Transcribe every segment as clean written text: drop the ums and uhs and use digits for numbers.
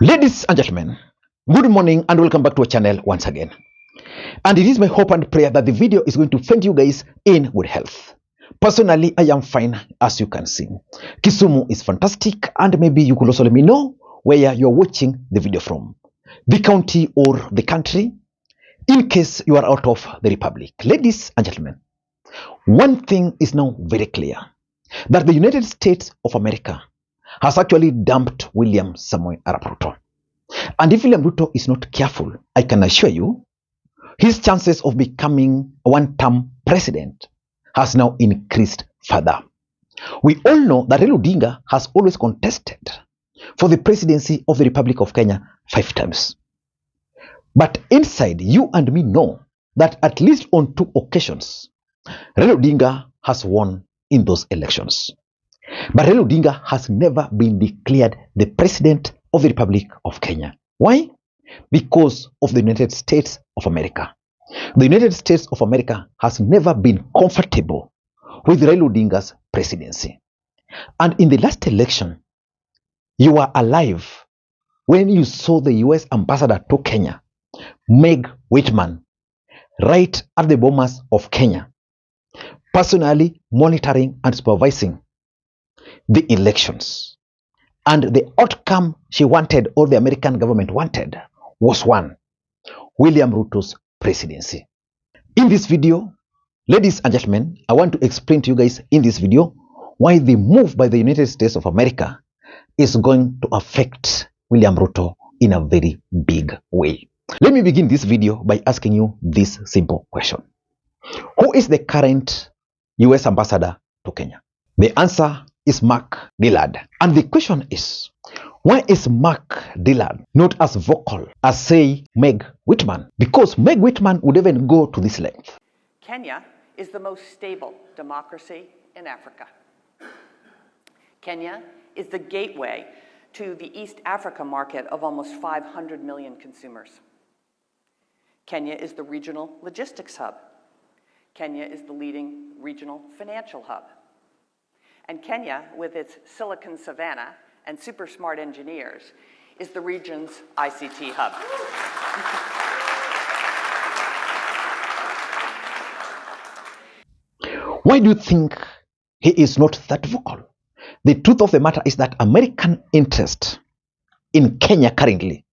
Ladies and gentlemen, good morning and welcome back to our channel once again. And it is my hope and prayer that the video is going to find you guys in good health. Personally, I am fine, as you can see. Kisumu is fantastic, and maybe you could also let me know where you're watching the video from. The county or the country, in case you are out of the republic. Ladies and gentlemen, one thing is now very clear, that the United States of America has actually dumped William Samoei Arap Ruto. And if William Ruto is not careful, I can assure you, his chances of becoming a one-term president has now increased further. We all know that Raila Odinga has always contested for the presidency of the Republic of Kenya 5 times. But inside, you and me know that at least on 2 occasions, Raila Odinga has won in those elections. But Raila Odinga has never been declared the president of the Republic of Kenya. Why? Because of the United States of America. The United States of America has never been comfortable with Raila Odinga's presidency. And in the last election, you were alive when you saw the US ambassador to Kenya, Meg Whitman, right at the borders of Kenya, personally monitoring and supervising the elections. And the outcome she wanted, or the American government wanted, was one: William Ruto's presidency. In this video, ladies and gentlemen, I want to explain to you guys in this video why the move by the United States of America is going to affect William Ruto in a very big way. Let me begin this video by asking you this simple question. Who is the current US ambassador to Kenya? The answer is Mark Dillard. And the question is, why is Mark Dillard not as vocal as, say, Meg Whitman? Because Meg Whitman would even go to this length. Kenya is the most stable democracy in Africa. Kenya is the gateway to the East Africa market of almost 500 million consumers. Kenya is the regional logistics hub. Kenya is the leading regional financial hub. And Kenya, with its Silicon Savannah and super smart engineers, is the region's ICT hub. Why do you think he is not that vocal? The truth of the matter is that American interest in Kenya currently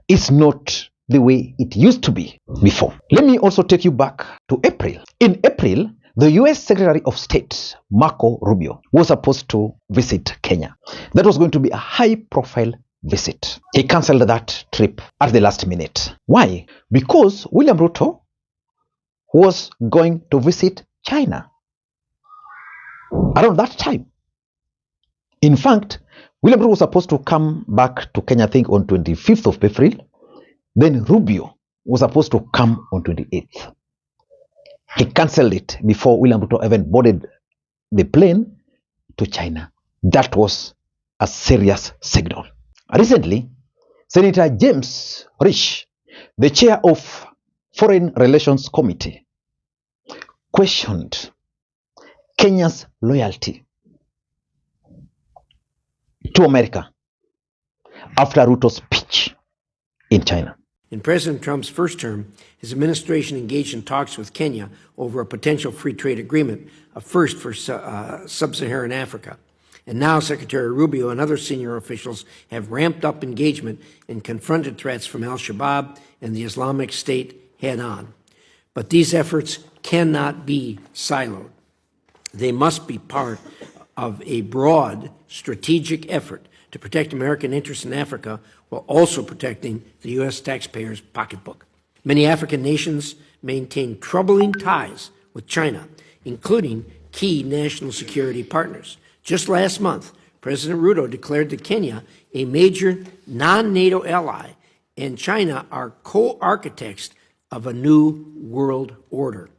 is not the way it used to be before. Let me also take you back to April. In April, the US Secretary of State, Marco Rubio, was supposed to visit Kenya. That was going to be a high-profile visit. He cancelled that trip at the last minute. Why? Because William Ruto was going to visit China around that time. In fact, William Ruto was supposed to come back to Kenya, I think, on 25th of April. Then Rubio was supposed to come on 28th. He cancelled it before William Ruto even boarded the plane to China. That was a serious signal. Recently, Senator James Risch, the chair of Foreign Relations Committee, questioned Kenya's loyalty to America after Ruto's speech in China. In President Trump's first term, his administration engaged in talks with Kenya over a potential free trade agreement, a first for sub-Saharan Africa. And now Secretary Rubio and other senior officials have ramped up engagement and confronted threats from al-Shabaab and the Islamic State head-on. But these efforts cannot be siloed. They must be part of a broad strategic effort to protect American interests in Africa while also protecting the U.S. taxpayer's pocketbook. Many African nations maintain troubling ties with China, including key national security partners. Just last month, President Ruto declared that Kenya, a major non-NATO ally, and China are co-architects of a new world order.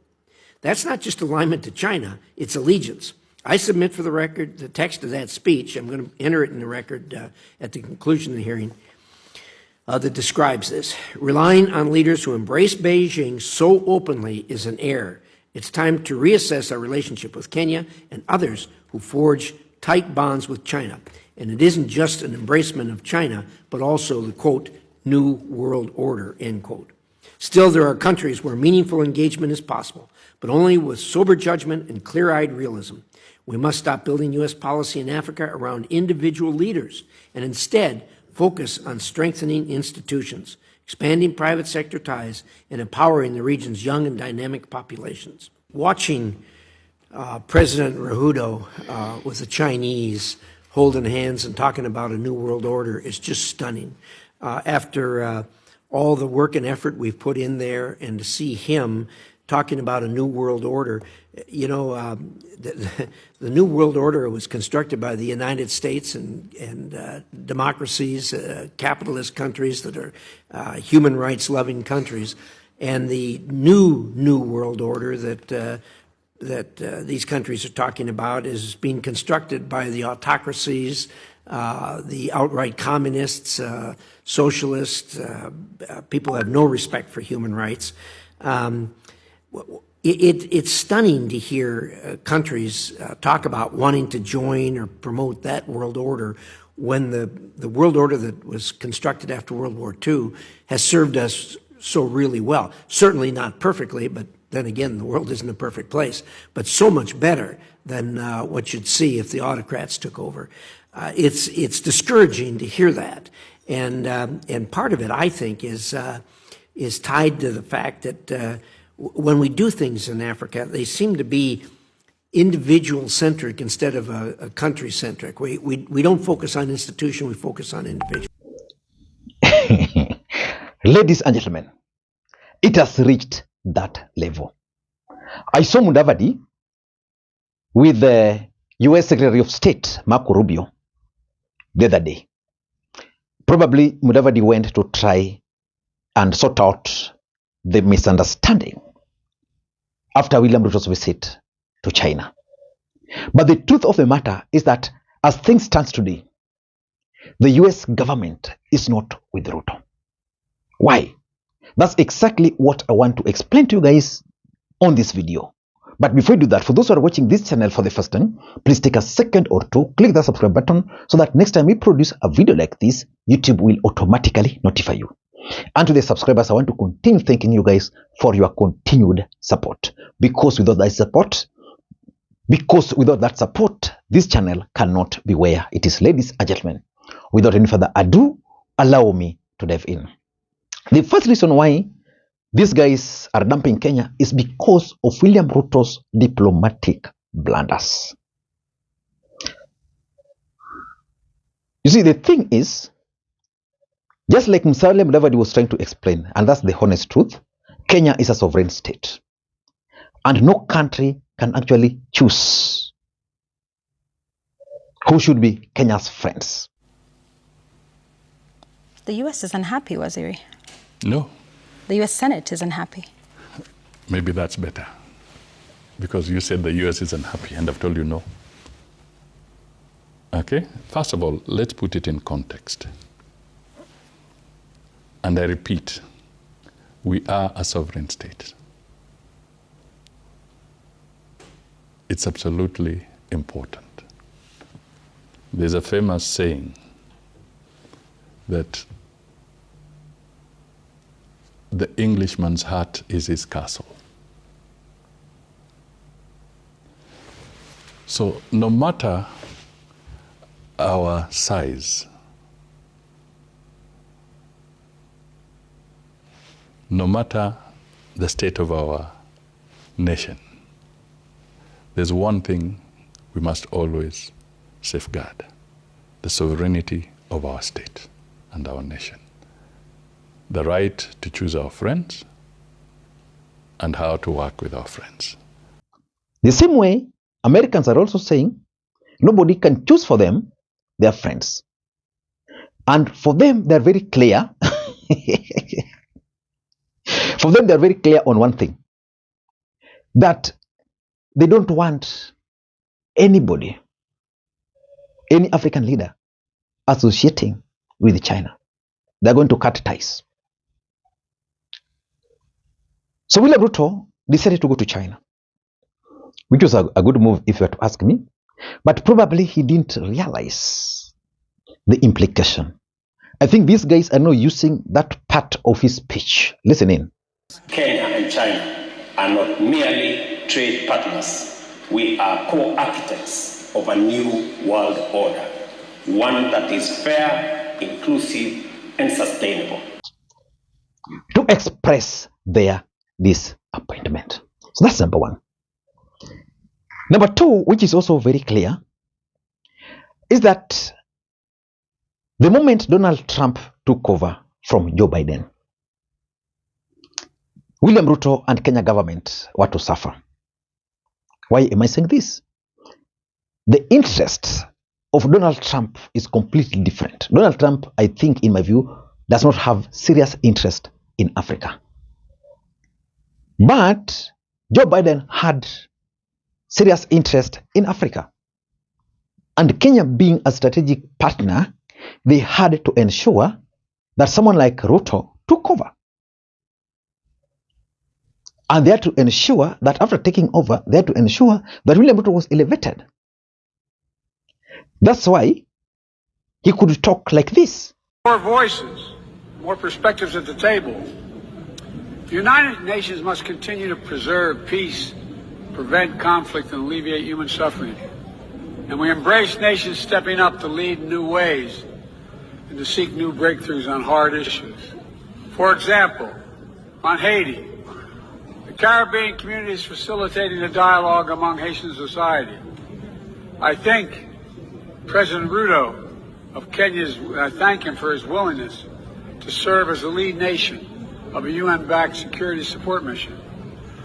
That's not just alignment to China, it's allegiance. I submit for the record the text of that speech. I'm going to enter it in the record at the conclusion of the hearing that describes this. Relying on leaders who embrace Beijing so openly is an error. It's time to reassess our relationship with Kenya and others who forge tight bonds with China. And it isn't just an embracement of China, but also the, quote, new world order, end quote. Still, there are countries where meaningful engagement is possible, but only with sober judgment and clear-eyed realism. We must stop building U.S. policy in Africa around individual leaders and instead focus on strengthening institutions, expanding private sector ties, and empowering the region's young and dynamic populations. Watching President Ruto with the Chinese holding hands and talking about a new world order is just stunning. After all the work and effort we've put in there, and to see him talking about a new world order, you know, the new world order was constructed by the United States and democracies, capitalist countries that are human rights loving countries, and the new world order that these countries are talking about is being constructed by the autocracies, the outright communists, socialists, people who have no respect for human rights. It's stunning to hear countries talk about wanting to join or promote that world order when the world order that was constructed after World War II has served us so really well. Certainly not perfectly, but then again, the world isn't a perfect place, but so much better than what you'd see if the autocrats took over. It's discouraging to hear that, and part of it, I think, is tied to the fact that when we do things in Africa, they seem to be individual-centric instead of a country-centric. We don't focus on institution, we focus on individual. Ladies and gentlemen, it has reached that level. I saw Mudavadi with the US Secretary of State, Marco Rubio, the other day. Probably Mudavadi went to try and sort out the misunderstanding after William Ruto's visit to China. But the truth of the matter is that as things stand today, the US government is not with Ruto. Why? That's exactly what I want to explain to you guys on this video. But before you do that, for those who are watching this channel for the first time, please take a second or two, click the subscribe button so that next time we produce a video like this, YouTube will automatically notify you. And to the subscribers, I want to continue thanking you guys for your continued support. Because without that support, this channel cannot be where it is. Ladies and gentlemen, without any further ado, allow me to dive in. The first reason why these guys are dumping Kenya is because of William Ruto's diplomatic blunders. You see, the thing is, just like Musalia Mudavadi was trying to explain, and that's the honest truth, Kenya is a sovereign state. And no country can actually choose who should be Kenya's friends. The U.S. is unhappy, Waziri. No. The U.S. Senate is unhappy. Maybe that's better. Because you said the U.S. is unhappy, and I've told you no. Okay? First of all, let's put it in context. And I repeat, we are a sovereign state. It's absolutely important. There's a famous saying that the Englishman's heart is his castle. So no matter our size, no matter the state of our nation, there's one thing we must always safeguard: the sovereignty of our state and our nation. The right to choose our friends and how to work with our friends. The same way, Americans are also saying nobody can choose for them their friends. And for them, they're very clear. For them, they're very clear on one thing, that they don't want anybody, any African leader, associating with China. They're going to cut ties. So William Ruto decided to go to China, which was a good move if you were to ask me. But probably he didn't realize the implication. I think these guys are now using that part of his speech. Listen in. Kenya and China are not merely trade partners. We are co-architects of a new world order, one that is fair, inclusive, and sustainable. To express their disappointment. So that's number one. Number two, which is also very clear, is that the moment Donald Trump took over from Joe Biden, William Ruto and Kenya government were to suffer. Why am I saying this? The interest of Donald Trump is completely different. Donald Trump, I think, in my view, does not have serious interest in Africa. But Joe Biden had serious interest in Africa. And Kenya being a strategic partner, they had to ensure that someone like Ruto took over. And they had to ensure that after taking over, they had to ensure that William Ruto was elevated. That's why he could talk like this. More voices, more perspectives at the table. The United Nations must continue to preserve peace, prevent conflict, and alleviate human suffering. And we embrace nations stepping up to lead in new ways and to seek new breakthroughs on hard issues. For example, on Haiti, the Caribbean community is facilitating a dialogue among Haitian society. I think President Ruto of Kenya, I thank him for his willingness to serve as the lead nation of a UN-backed security support mission.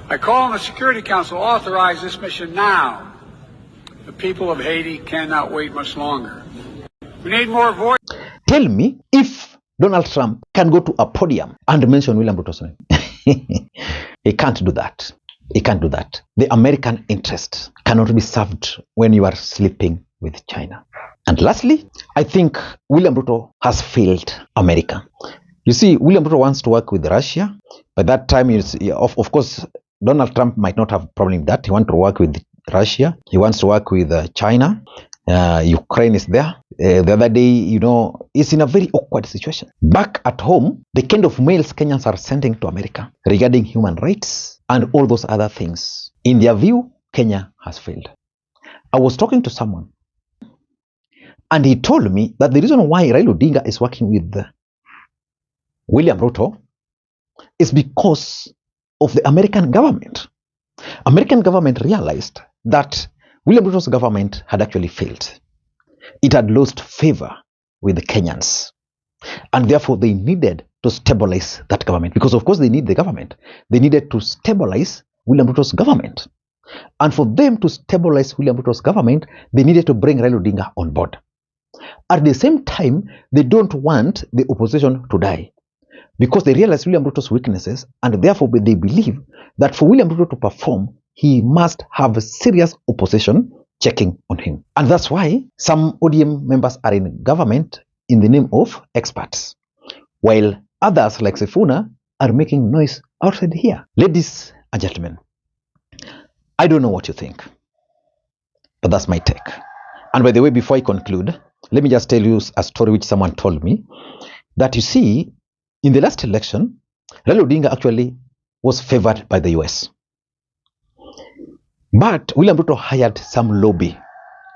I call on the Security Council to authorize this mission now. The people of Haiti cannot wait much longer. We need more voice. Tell me if Donald Trump can go to a podium and mention William Ruto's name. He can't do that. He can't do that. The American interest cannot be served when you are sleeping with China. And lastly, I think William Ruto has failed America. You see, William Ruto wants to work with Russia. By that time, of course, Donald Trump might not have a problem with that. He wants to work with Russia. He wants to work with China. Ukraine is there. The other day, it's in a very awkward situation. Back at home, the kind of mails Kenyans are sending to America regarding human rights and all those other things, in their view, Kenya has failed. I was talking to someone, and he told me that the reason why Raila Odinga is working with William Ruto is because of the American government. American government realized that William Ruto's government had actually failed. It had lost favor with the Kenyans. And therefore, they needed to stabilize that government. Because, of course, they need the government. They needed to stabilize William Ruto's government. And for them to stabilize William Ruto's government, they needed to bring Raila Odinga on board. At the same time, they don't want the opposition to die, because they realize William Ruto's weaknesses, and therefore they believe that for William Ruto to perform, he must have a serious opposition checking on him. And that's why some ODM members are in government in the name of experts, while others like Sifuna are making noise outside here. Ladies and gentlemen, I don't know what you think, but that's my take. And by the way, before I conclude, let me just tell you a story which someone told me, that you see, in the last election, Raila Odinga actually was favored by the US. But William Ruto hired some lobby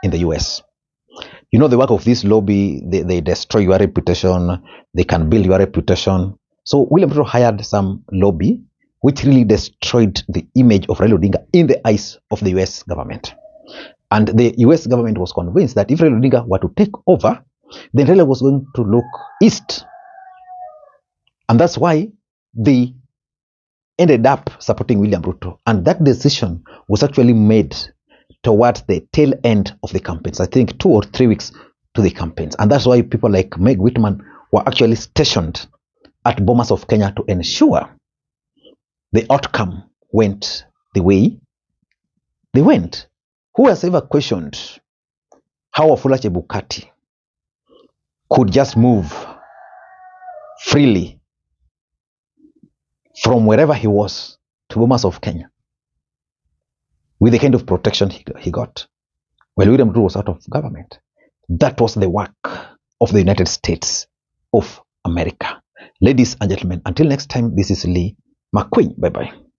in the US. You know the work of this lobby, they destroy your reputation, they can build your reputation. So William Ruto hired some lobby which really destroyed the image of Raila Odinga in the eyes of the US government. And the US government was convinced that if Raila Odinga were to take over, then Raila was going to look east. And that's why they ended up supporting William Ruto. And that decision was actually made towards the tail end of the campaigns. I think 2 or 3 weeks to the campaigns. And that's why people like Meg Whitman were actually stationed at Bomas of Kenya to ensure the outcome went the way they went. Who has ever questioned how Wafula Chebukati could just move freely from wherever he was to Bomas of Kenya with the kind of protection he got? while William Ruto was out of government. That was the work of the United States of America. Ladies and gentlemen, until next time, this is Lee Makwiny. Bye-bye.